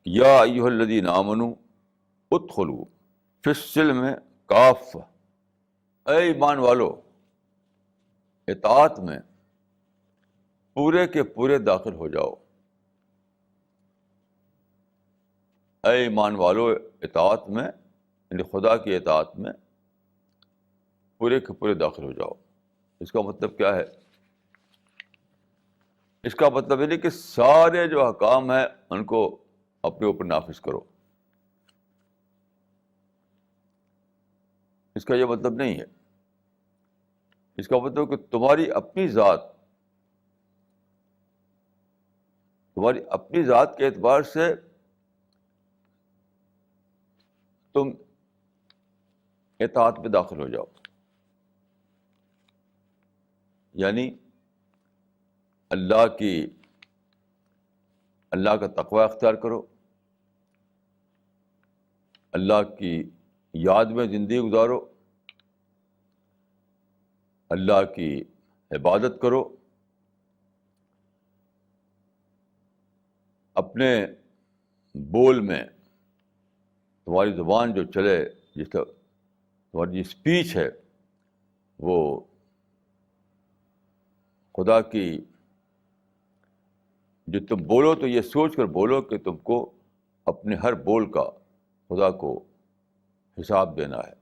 یا ایھا الذین آمنوا ادخلوا فی السلم کافہ، اے ایمان والو اطاعت میں پورے کے پورے داخل ہو جاؤ. اے ایمان والو اطاعت میں، یعنی خدا کی اطاعت میں پورے کے پورے داخل ہو جاؤ. اس کا مطلب کیا ہے؟ اس کا مطلب یہ نہیں کہ سارے جو احکام ہیں ان کو اپنے اوپر نافذ کرو. اس کا یہ مطلب نہیں ہے. اس کا مطلب کہ تمہاری اپنی ذات کے اعتبار سے تم اطاعت میں داخل ہو جاؤ. یعنی اللہ کا تقوی اختیار کرو، اللہ کی یاد میں زندگی گزارو، اللہ کی عبادت کرو، اپنے بول میں تمہاری زبان جو چلے، جس کا تمہاری جو اسپیچ ہے وہ خدا کی، جو تم بولو تو یہ سوچ کر بولو کہ تم کو اپنے ہر بول کا خدا کو حساب دینا ہے.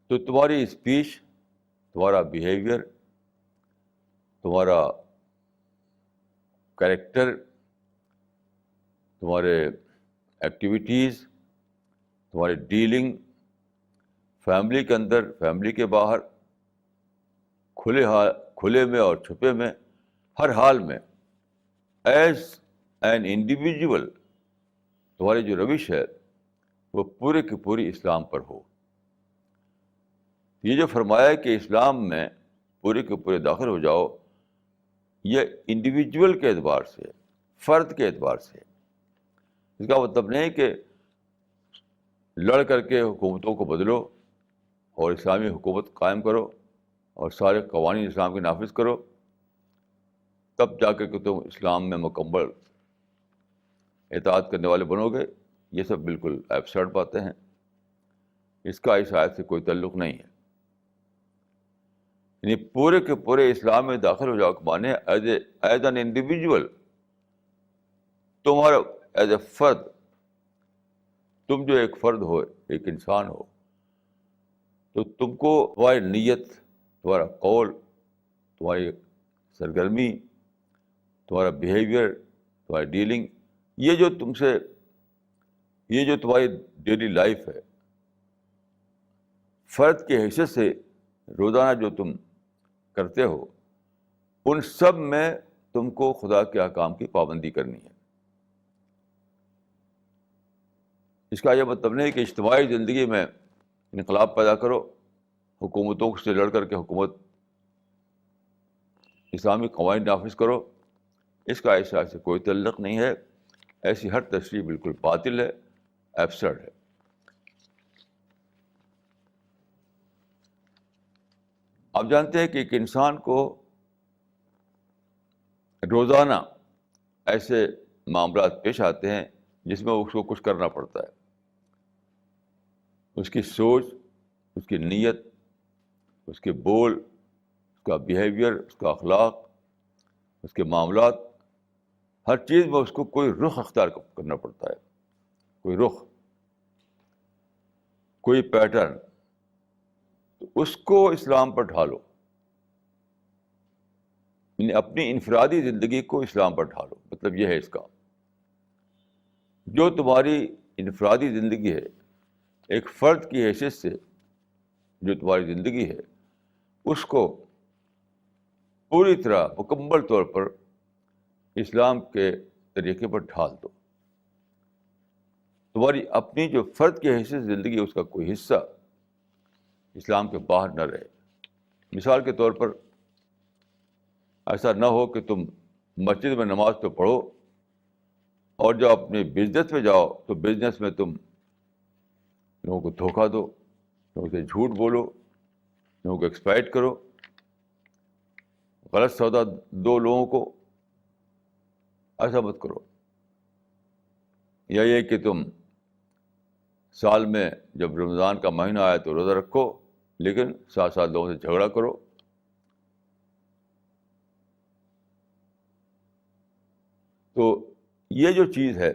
تو تمہاری اسپیچ، تمہارا بیہیویئر، تمہارا کریکٹر، تمہارے ایکٹیویٹیز، تمہاری ڈیلنگ فیملی کے اندر، فیملی کے باہر، کھلے میں اور چھپے میں، ہر حال میں ایز این انڈیویجول تمہاری جو روش ہے وہ پورے کی پوری اسلام پر ہو. یہ جو فرمایا کہ اسلام میں پورے کے پورے داخل ہو جاؤ، یہ انڈیویجول کے اعتبار سے، فرد کے اعتبار سے. اس کا مطلب نہیں کہ لڑ کر کے حکومتوں کو بدلو اور اسلامی حکومت قائم کرو اور سارے قوانین اسلام کے نافذ کرو، تب جا کے تم اسلام میں مکمل اطاعت کرنے والے بنو گے. یہ سب بالکل ایبسرڈ باتیں ہیں. اس کا اس آیت سے کوئی تعلق نہیں ہے. یعنی پورے کے پورے اسلام میں داخل ہو جاؤ کے معنی ایز این انڈیویجول، تمہارا ایز اے فرد، تم جو ایک فرد ہو، ایک انسان ہو، تو تم کو تمہاری نیت، تمہارا قول، تمہاری سرگرمی، تمہارا بیہیویئر، تمہاری ڈیلنگ، یہ جو تمہاری ڈیلی لائف ہے، فرد کی حیثیت سے روزانہ جو تم کرتے ہو، ان سب میں تم کو خدا کے احکام کی پابندی کرنی ہے. اس کا یہ مطلب نہیں کہ اجتماعی زندگی میں انقلاب پیدا کرو، حکومتوں سے لڑ کر کے حکومت اسلامی قوانین نافذ کرو. اس کا ایسا سے کوئی تعلق نہیں ہے. ایسی ہر تشریح بالکل باطل ہے، ایبسرڈ ہے. آپ جانتے ہیں کہ ایک انسان کو روزانہ ایسے معاملات پیش آتے ہیں جس میں اس کو کچھ کرنا پڑتا ہے. اس کی سوچ، اس کی نیت، اس کے بول، اس کا بیہیویئر، اس کا اخلاق، اس کے معاملات، ہر چیز میں اس کو کوئی رخ اختیار کرنا پڑتا ہے. کوئی رخ، کوئی پیٹرن. تو اس کو اسلام پر ڈھالو، یعنی اپنی انفرادی زندگی کو اسلام پر ڈھالو. مطلب یہ ہے اس کا، جو تمہاری انفرادی زندگی ہے، ایک فرد کی حیثیت سے جو تمہاری زندگی ہے، اس کو پوری طرح مکمل طور پر اسلام کے طریقے پر ڈھال دو. تمہاری اپنی جو فرد کی حیثیت سے زندگی ہے، اس کا کوئی حصہ اسلام کے باہر نہ رہے. مثال کے طور پر ایسا نہ ہو کہ تم مسجد میں نماز تو پڑھو اور جب اپنے بزنس میں جاؤ تو بزنس میں تم لوگوں کو دھوکہ دو، لوگوں سے جھوٹ بولو، لوگوں کو ایکسپلائٹ کرو، غلط سودا دو لوگوں کو، ایسا مت کرو. یا یہ کہ تم سال میں جب رمضان کا مہینہ آئے تو روزہ رکھو لیکن ساتھ ساتھ لوگوں سے جھگڑا کرو. تو یہ جو چیز ہے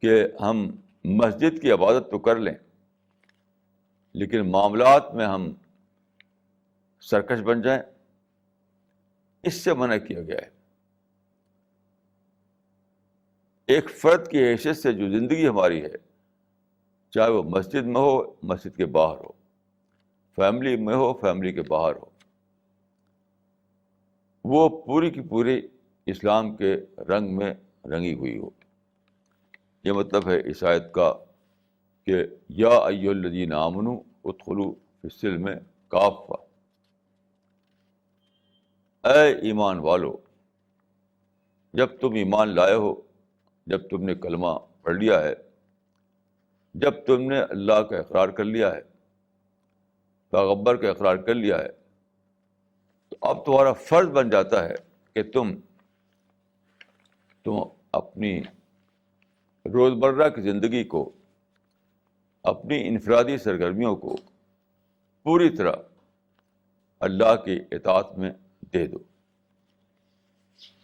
کہ ہم مسجد کی عبادت تو کر لیں لیکن معاملات میں ہم سرکش بن جائیں، اس سے منع کیا گیا ہے. ایک فرد کی حیثیت سے جو زندگی ہماری ہے، چاہے وہ مسجد میں ہو، مسجد کے باہر ہو، فیملی میں ہو، فیملی کے باہر ہو، وہ پوری کی پوری اسلام کے رنگ میں رنگی ہوئی ہو. یہ مطلب ہے اس آیت کا کہ یا ایھا الذین آمنوا ادخلوا فی السلم کافہ، اے ایمان والو، جب تم ایمان لائے ہو، جب تم نے کلمہ پڑھ لیا ہے، جب تم نے اللہ کا اقرار کر لیا ہے، پیغمبر کا اقرار کر لیا ہے، تو اب تمہارا فرض بن جاتا ہے کہ تم اپنی روزمرہ کی زندگی کو، اپنی انفرادی سرگرمیوں کو پوری طرح اللہ کی اطاعت میں دے دو.